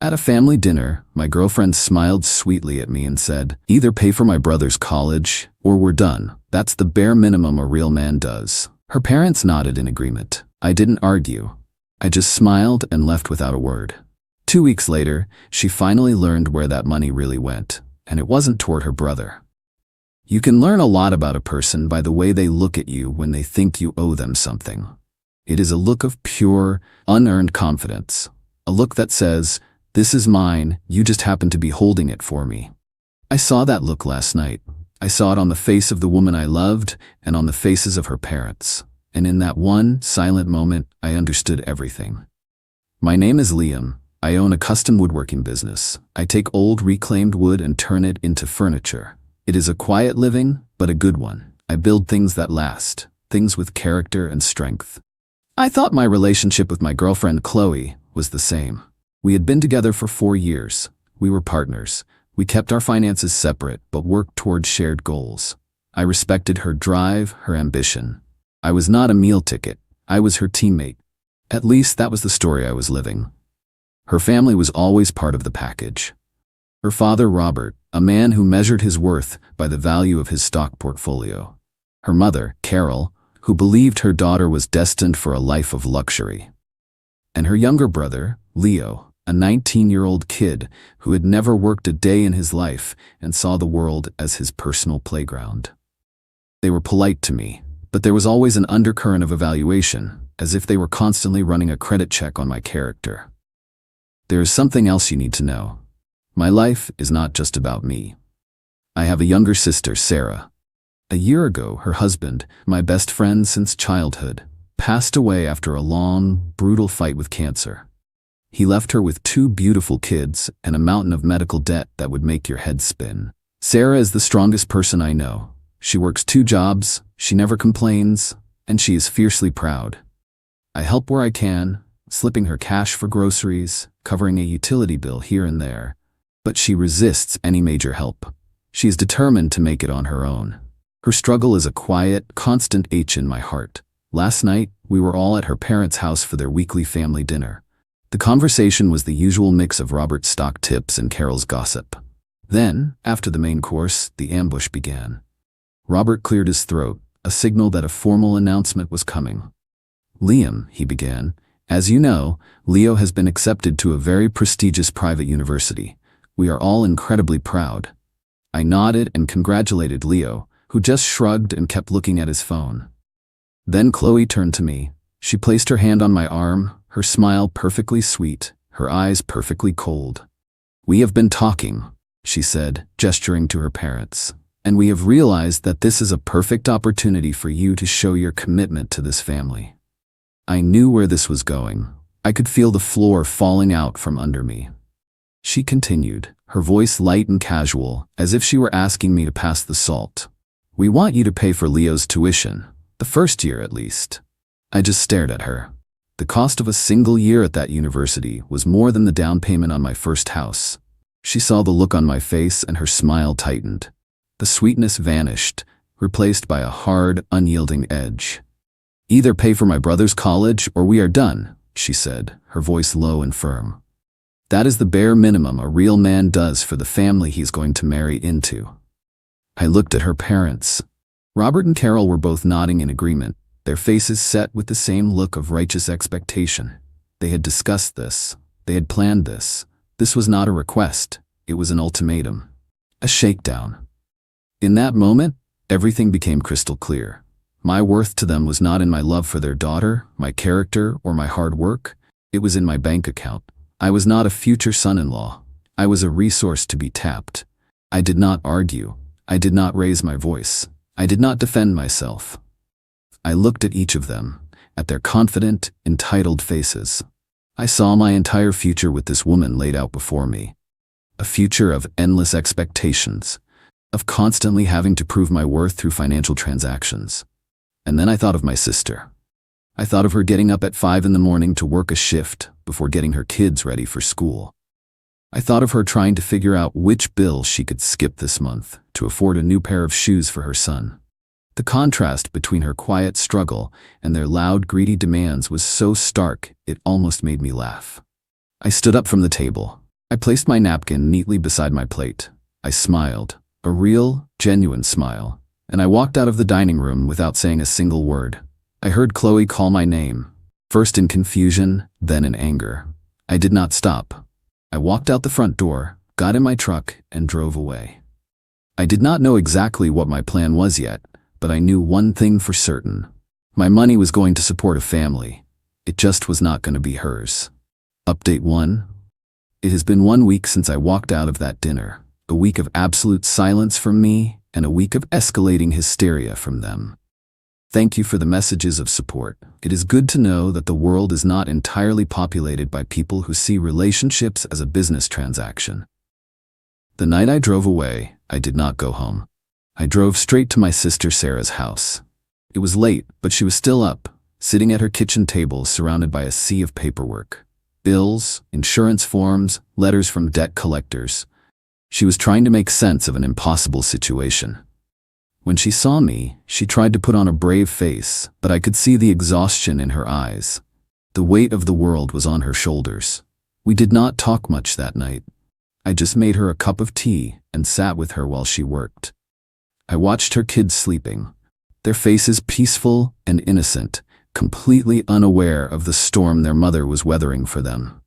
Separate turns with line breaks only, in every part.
At a family dinner, my girlfriend smiled sweetly at me and said, "Either pay for my brother's college, or we're done. That's the bare minimum a real man does." Her parents nodded in agreement. I didn't argue. I just smiled and left without a word. 2 weeks later, she finally learned where that money really went, and it wasn't toward her brother. You can learn a lot about a person by the way they look at you when they think you owe them something. It is a look of pure, unearned confidence. A look that says, "This is mine, you just happen to be holding it for me." I saw that look last night. I saw it on the face of the woman I loved and on the faces of her parents. And in that one silent moment, I understood everything. My name is Liam. I own a custom woodworking business. I take old reclaimed wood and turn it into furniture. It is a quiet living, but a good one. I build things that last, things with character and strength. I thought my relationship with my girlfriend Qley was the same. We had been together for 4 years. We were partners. We kept our finances separate, but worked toward shared goals. I respected her drive, her ambition. I was not a meal ticket. I was her teammate. At least that was the story I was living. Her family was always part of the package. Her father, Robert, a man who measured his worth by the value of his stock portfolio. Her mother, Carol, who believed her daughter was destined for a life of luxury. And her younger brother, Leo, a 19-year-old kid who had never worked a day in his life and saw the world as his personal playground. They were polite to me, but there was always an undercurrent of evaluation, as if they were constantly running a credit check on my character. There is something else you need to know. My life is not just about me. I have a younger sister, Sarah. A year ago, her husband, my best friend since childhood, passed away after a long, brutal fight with cancer. He left her with 2 beautiful kids and a mountain of medical debt that would make your head spin. Sarah is the strongest person I know. She works 2 jobs, she never complains, and she is fiercely proud. I help where I can, slipping her cash for groceries, covering a utility bill here and there. But she resists any major help. She is determined to make it on her own. Her struggle is a quiet, constant ache in my heart. Last night, we were all at her parents' house for their weekly family dinner. The conversation was the usual mix of Robert's stock tips and Carol's gossip. Then, after the main course, the ambush began. Robert cleared his throat, a signal that a formal announcement was coming. "Liam," he began, "as you know, Leo has been accepted to a very prestigious private university. We are all incredibly proud." I nodded and congratulated Leo, who just shrugged and kept looking at his phone. Then Qley turned to me. She placed her hand on my arm, her smile perfectly sweet, her eyes perfectly cold. "We have been talking," she said, gesturing to her parents, "and we have realized that this is a perfect opportunity for you to show your commitment to this family." I knew where this was going. I could feel the floor falling out from under me. She continued, her voice light and casual, as if she were asking me to pass the salt. "We want you to pay for Leo's tuition, the first year at least." I just stared at her. The cost of a single year at that university was more than the down payment on my first house. She saw the look on my face and her smile tightened. The sweetness vanished, replaced by a hard, unyielding edge. "Either pay for my brother's college or we are done," she said, her voice low and firm. "That is the bare minimum a real man does for the family he's going to marry into." I looked at her parents. Robert and Carol were both nodding in agreement, their faces set with the same look of righteous expectation. They had discussed this. They had planned this. This was not a request. It was an ultimatum. A shakedown. In that moment, everything became crystal clear. My worth to them was not in my love for their daughter, my character, or my hard work. It was in my bank account. I was not a future son-in-law. I was a resource to be tapped. I did not argue. I did not raise my voice. I did not defend myself. I looked at each of them, at their confident, entitled faces. I saw my entire future with this woman laid out before me. A future of endless expectations, of constantly having to prove my worth through financial transactions. And then I thought of my sister. I thought of her getting up at 5 in the morning to work a shift before getting her kids ready for school. I thought of her trying to figure out which bill she could skip this month to afford a new pair of shoes for her son. The contrast between her quiet struggle and their loud, greedy demands was so stark it almost made me laugh. I stood up from the table. I placed my napkin neatly beside my plate. I smiled, a real, genuine smile, and I walked out of the dining room without saying a single word. I heard Qley call my name, first in confusion, then in anger. I did not stop. I walked out the front door, got in my truck, and drove away. I did not know exactly what my plan was yet, but I knew one thing for certain. My money was going to support a family. It just was not going to be hers. Update 1. It has been 1 week since I walked out of that dinner. A week of absolute silence from me, and a week of escalating hysteria from them. Thank you for the messages of support. It is good to know that the world is not entirely populated by people who see relationships as a business transaction. The night I drove away, I did not go home. I drove straight to my sister Sarah's house. It was late, but she was still up, sitting at her kitchen table surrounded by a sea of paperwork. Bills, insurance forms, letters from debt collectors. She was trying to make sense of an impossible situation. When she saw me, she tried to put on a brave face, but I could see the exhaustion in her eyes. The weight of the world was on her shoulders. We did not talk much that night. I just made her a cup of tea and sat with her while she worked. I watched her kids sleeping, their faces peaceful and innocent, completely unaware of the storm their mother was weathering for them.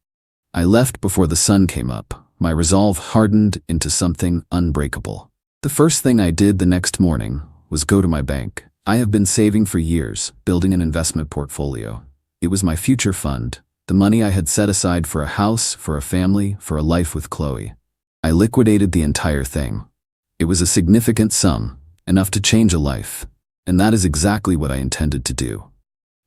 I left before the sun came up, my resolve hardened into something unbreakable. The first thing I did the next morning was go to my bank. I have been saving for years, building an investment portfolio. It was my future fund, the money I had set aside for a house, for a family, for a life with Qley. I liquidated the entire thing. It was a significant sum, enough to change a life, and that is exactly what I intended to do.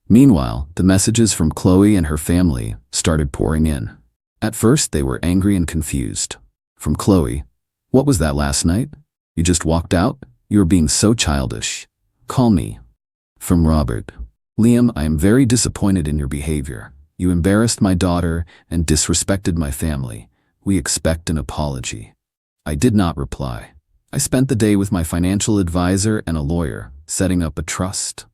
Meanwhile, the messages from Qley and her family started pouring in. At first, they were angry and confused. From Qley, "What was that last night? You just walked out? You are being so childish. Call me." From Robert, "Liam, I am very disappointed in your behavior. You embarrassed my daughter and disrespected my family. We expect an apology." I did not reply. I spent the day with my financial advisor and a lawyer, setting up a trust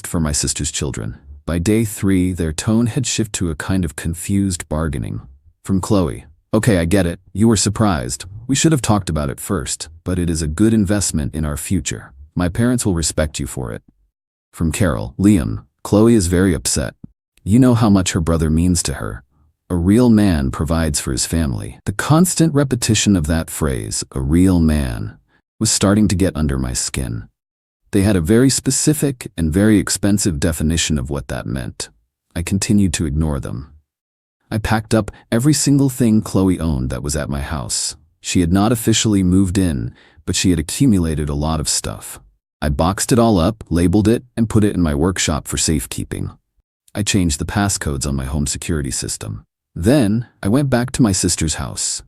for my sister's children. By day 3, their tone had shifted to a kind of confused bargaining. From Qley, "Okay, I get it. You were surprised. We should have talked about it first, but it is a good investment in our future. My parents will respect you for it." From Carol, "Liam, Qley is very upset. You know how much her brother means to her. A real man provides for his family." The constant repetition of that phrase, "a real man," was starting to get under my skin. They had a very specific and very expensive definition of what that meant. I continued to ignore them. I packed up every single thing Qley owned that was at my house. She had not officially moved in, but she had accumulated a lot of stuff. I boxed it all up, labeled it, and put it in my workshop for safekeeping. I changed the passcodes on my home security system. Then, I went back to my sister's house.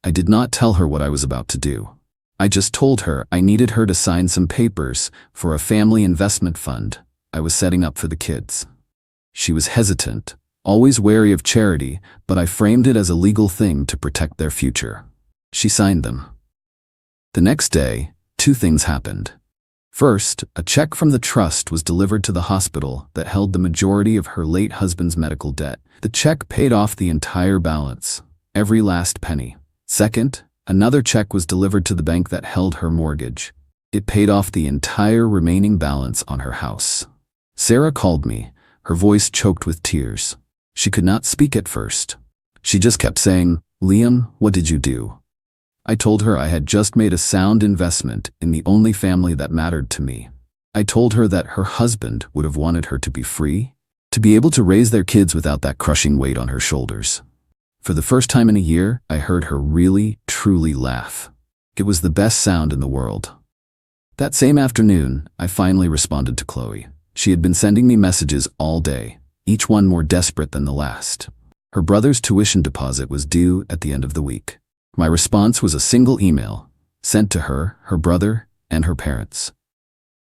I did not tell her what I was about to do. I just told her I needed her to sign some papers for a family investment fund I was setting up for the kids. She was hesitant, always wary of charity, but I framed it as a legal thing to protect their future. She signed them. The next day, 2 things happened. First, a check from the trust was delivered to the hospital that held the majority of her late husband's medical debt. The check paid off the entire balance, every last penny. Second, another check was delivered to the bank that held her mortgage. It paid off the entire remaining balance on her house. Sarah called me, her voice choked with tears. She could not speak at first. She just kept saying, "Liam, what did you do?" I told her I had just made a sound investment in the only family that mattered to me. I told her that her husband would have wanted her to be free, to be able to raise their kids without that crushing weight on her shoulders. For the first time in a year, I heard her really, truly laugh. It was the best sound in the world. That same afternoon, I finally responded to Qley. She had been sending me messages all day, each one more desperate than the last. Her brother's tuition deposit was due at the end of the week. My response was a single email, sent to her, her brother, and her parents.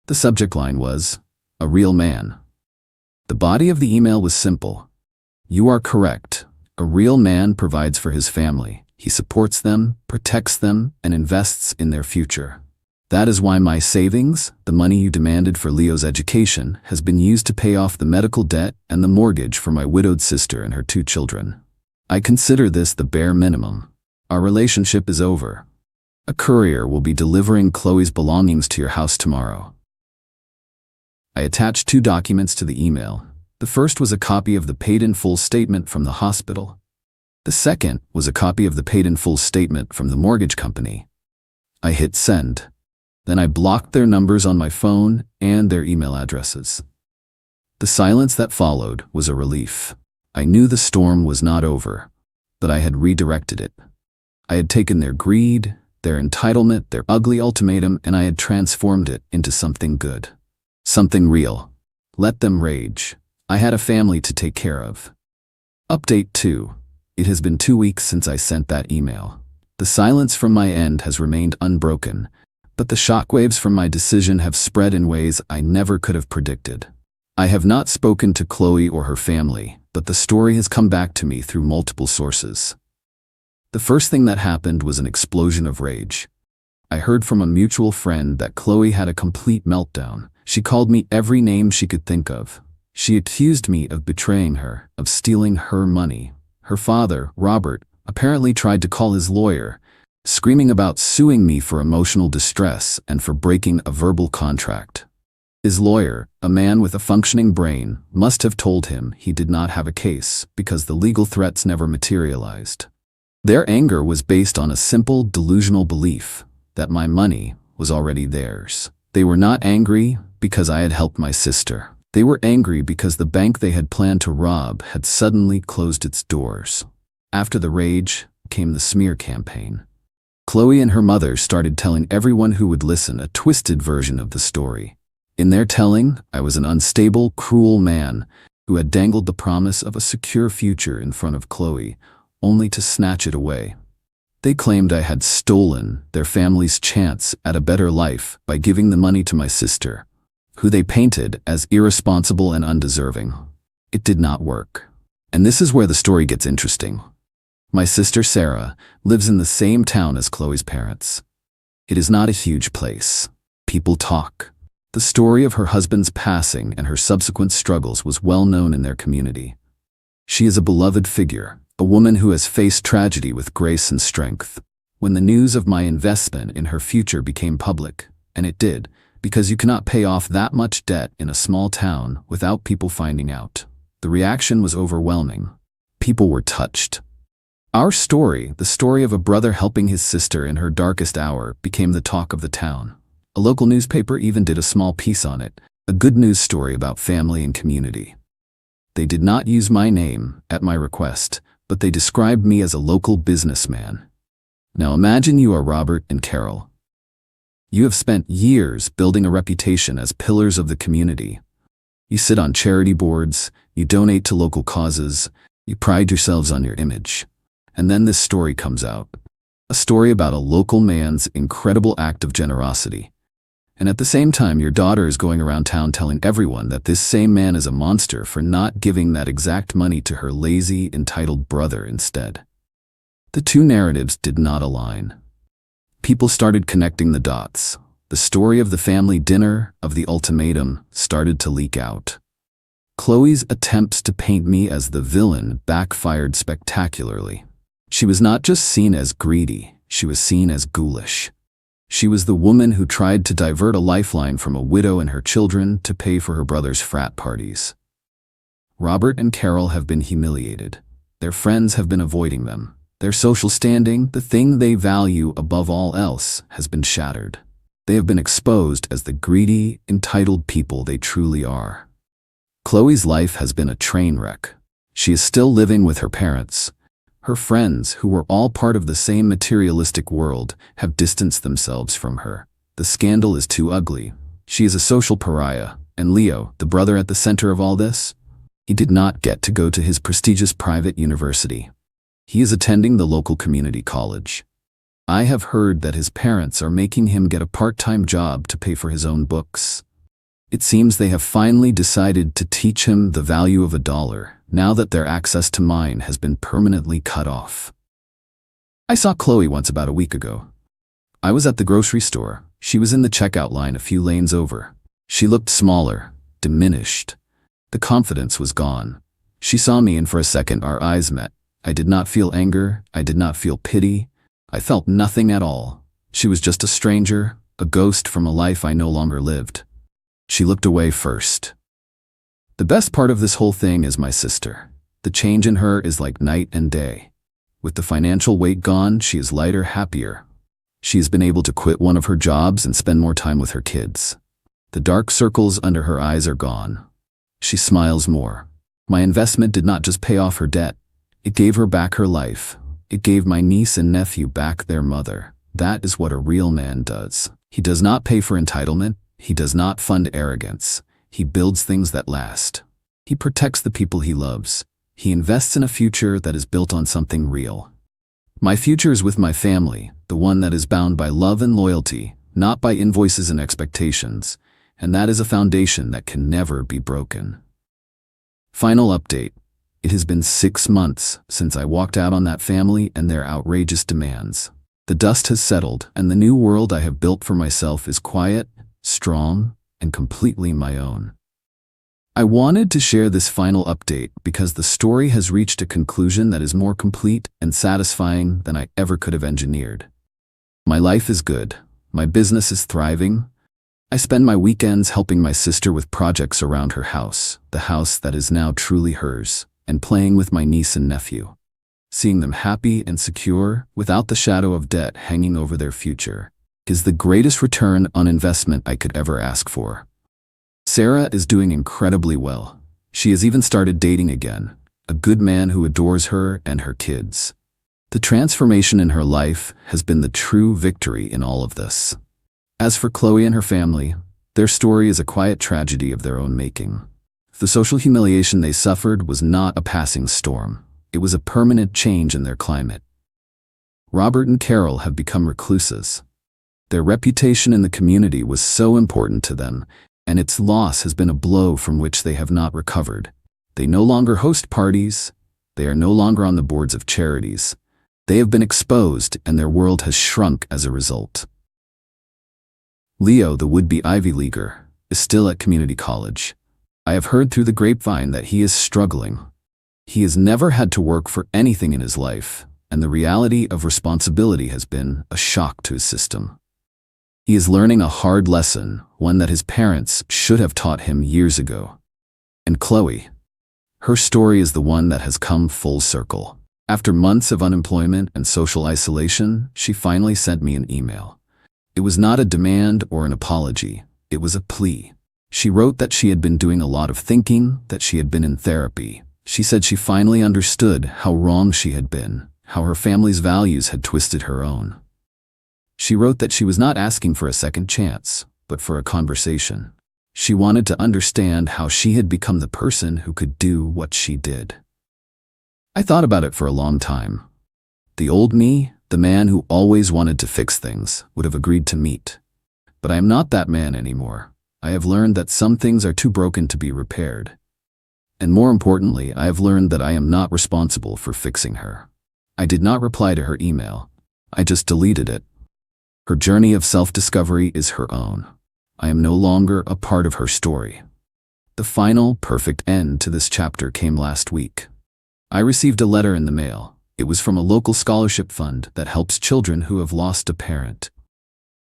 The subject line was, "A real man." The body of the email was simple. "You are correct. A real man provides for his family. He supports them, protects them, and invests in their future. That is why my savings, the money you demanded for Leo's education, has been used to pay off the medical debt and the mortgage for my widowed sister and her 2 children. I consider this the bare minimum. Our relationship is over. A courier will be delivering Qley's belongings to your house tomorrow. I attached 2 documents to the email. The first was a copy of the paid-in-full statement from the hospital. The second was a copy of the paid-in-full statement from the mortgage company. I hit send. Then I blocked their numbers on my phone and their email addresses. The silence that followed was a relief. I knew the storm was not over, but I had redirected it. I had taken their greed, their entitlement, their ugly ultimatum, and I had transformed it into something good. Something real. Let them rage. I had a family to take care of. Update 2. It has been 2 weeks since I sent that email. The silence from my end has remained unbroken, but the shockwaves from my decision have spread in ways I never could have predicted. I have not spoken to Qley or her family, but the story has come back to me through multiple sources. The first thing that happened was an explosion of rage. I heard from a mutual friend that Qley had a complete meltdown. She called me every name she could think of. She accused me of betraying her, of stealing her money. Her father, Robert, apparently tried to call his lawyer, screaming about suing me for emotional distress and for breaking a verbal contract. His lawyer, a man with a functioning brain, must have told him he did not have a case because the legal threats never materialized. Their anger was based on a simple delusional belief that my money was already theirs. They were not angry because I had helped my sister. They were angry because the bank they had planned to rob had suddenly closed its doors. After the rage came the smear campaign. Qley and her mother started telling everyone who would listen a twisted version of the story. In their telling, I was an unstable, cruel man who had dangled the promise of a secure future in front of Qley, only to snatch it away. They claimed I had stolen their family's chance at a better life by giving the money to my sister, who they painted as irresponsible and undeserving. It did not work. And this is where the story gets interesting. My sister Sarah lives in the same town as Qley's parents. It is not a huge place. People talk. The story of her husband's passing and her subsequent struggles was well known in their community. She is a beloved figure, a woman who has faced tragedy with grace and strength. When the news of my investment in her future became public, and it did, because you cannot pay off that much debt in a small town without people finding out, the reaction was overwhelming. People were touched. Our story, the story of a brother helping his sister in her darkest hour, became the talk of the town. A local newspaper even did a small piece on it, a good news story about family and community. They did not use my name at my request, but they described me as a local businessman. Now imagine you are Robert and Carol. You have spent years building a reputation as pillars of the community. You sit on charity boards, you donate to local causes, you pride yourselves on your image. And then this story comes out. A story about a local man's incredible act of generosity. And at the same time, your daughter is going around town telling everyone that this same man is a monster for not giving that exact money to her lazy, entitled brother instead. The two narratives did not align. People started connecting the dots. The story of the family dinner, of the ultimatum, started to leak out. Qley's attempts to paint me as the villain backfired spectacularly. She was not just seen as greedy, she was seen as ghoulish. She was the woman who tried to divert a lifeline from a widow and her children to pay for her brother's frat parties. Robert and Carol have been humiliated. Their friends have been avoiding them. Their social standing, the thing they value above all else, has been shattered. They have been exposed as the greedy, entitled people they truly are. Qley's life has been a train wreck. She is still living with her parents. Her friends, who were all part of the same materialistic world, have distanced themselves from her. The scandal is too ugly. She is a social pariah, and Leo, the brother at the center of all this, he did not get to go to his prestigious private university. He is attending the local community college. I have heard that his parents are making him get a part-time job to pay for his own books. It seems they have finally decided to teach him the value of $1, now that their access to mine has been permanently cut off. I saw Qley once about a week ago. I was at the grocery store. She was in the checkout line a few lanes over. She looked smaller, diminished. The confidence was gone. She saw me and for a second our eyes met. I did not feel anger. I did not feel pity. I felt nothing at all. She was just a stranger, a ghost from a life I no longer lived. She looked away first. The best part of this whole thing is my sister. The change in her is like night and day. With the financial weight gone, she is lighter, happier. She has been able to quit one of her jobs and spend more time with her kids. The dark circles under her eyes are gone. She smiles more. My investment did not just pay off her debt. It gave her back her life. It gave my niece and nephew back their mother. That is what a real man does. He does not pay for entitlement. He does not fund arrogance. He builds things that last. He protects the people he loves. He invests in a future that is built on something real. My future is with my family, the one that is bound by love and loyalty, not by invoices and expectations, and that is a foundation that can never be broken. Final update. It has been 6 months since I walked out on that family and their outrageous demands. The dust has settled, and the new world I have built for myself is quiet, strong, and completely my own. I wanted to share this final update because the story has reached a conclusion that is more complete and satisfying than I ever could have engineered. My life is good. My business is thriving. I spend my weekends helping my sister with projects around her house, the house that is now truly hers, and playing with my niece and nephew. Seeing them happy and secure, without the shadow of debt hanging over their future, is the greatest return on investment I could ever ask for. Sarah is doing incredibly well. She has even started dating again, a good man who adores her and her kids. The transformation in her life has been the true victory in all of this. As for Qley and her family, their story is a quiet tragedy of their own making. The social humiliation they suffered was not a passing storm. It was a permanent change in their climate. Robert and Carol have become recluses. Their reputation in the community was so important to them, and its loss has been a blow from which they have not recovered. They no longer host parties. They are no longer on the boards of charities. They have been exposed, and their world has shrunk as a result. Leo, the would-be Ivy Leaguer, is still at community college. I have heard through the grapevine that he is struggling. He has never had to work for anything in his life, and the reality of responsibility has been a shock to his system. He is learning a hard lesson, one that his parents should have taught him years ago. And Qley, her story is the one that has come full circle. After months of unemployment and social isolation, she finally sent me an email. It was not a demand or an apology. It was a plea. She wrote that she had been doing a lot of thinking, that she had been in therapy. She said she finally understood how wrong she had been, how her family's values had twisted her own. She wrote that she was not asking for a second chance, but for a conversation. She wanted to understand how she had become the person who could do what she did. I thought about it for a long time. The old me, the man who always wanted to fix things, would have agreed to meet. But I am not that man anymore. I have learned that some things are too broken to be repaired. And more importantly, I have learned that I am not responsible for fixing her. I did not reply to her email. I just deleted it. Her journey of self-discovery is her own. I am no longer a part of her story. The final, perfect end to this chapter came last week. I received a letter in the mail. It was from a local scholarship fund that helps children who have lost a parent.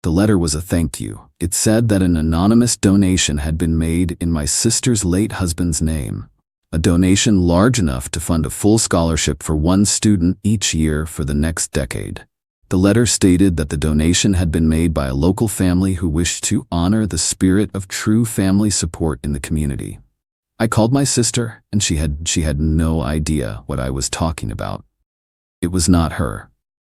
The letter was a thank you. It said that an anonymous donation had been made in my sister's late husband's name. A donation large enough to fund a full scholarship for one student each year for the next decade. The letter stated that the donation had been made by a local family who wished to honor the spirit of true family support in the community. I called my sister, and she had no idea what I was talking about. It was not her.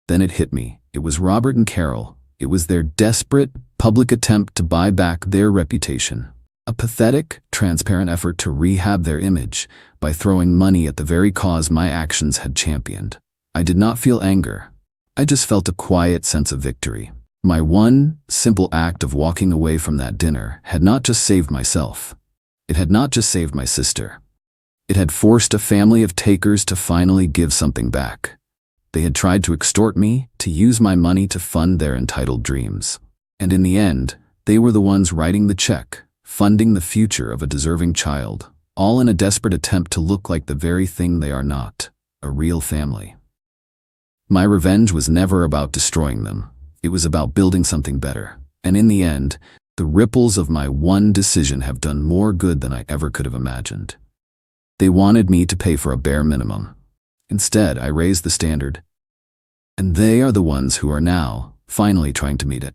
Then it hit me. It was Robert and Carol. It was their desperate, public attempt to buy back their reputation. A pathetic, transparent effort to rehab their image by throwing money at the very cause my actions had championed. I did not feel anger. I just felt a quiet sense of victory. My one simple act of walking away from that dinner had not just saved myself. It had not just saved my sister. It had forced a family of takers to finally give something back. They had tried to extort me, to use my money to fund their entitled dreams. And in the end, they were the ones writing the check, funding the future of a deserving child, all in a desperate attempt to look like the very thing they are not. a real family. My revenge was never about destroying them. It was about building something better. And in the end, the ripples of my one decision have done more good than I ever could have imagined. They wanted me to pay for a bare minimum. Instead, I raised the standard. And they are the ones who are now finally trying to meet it.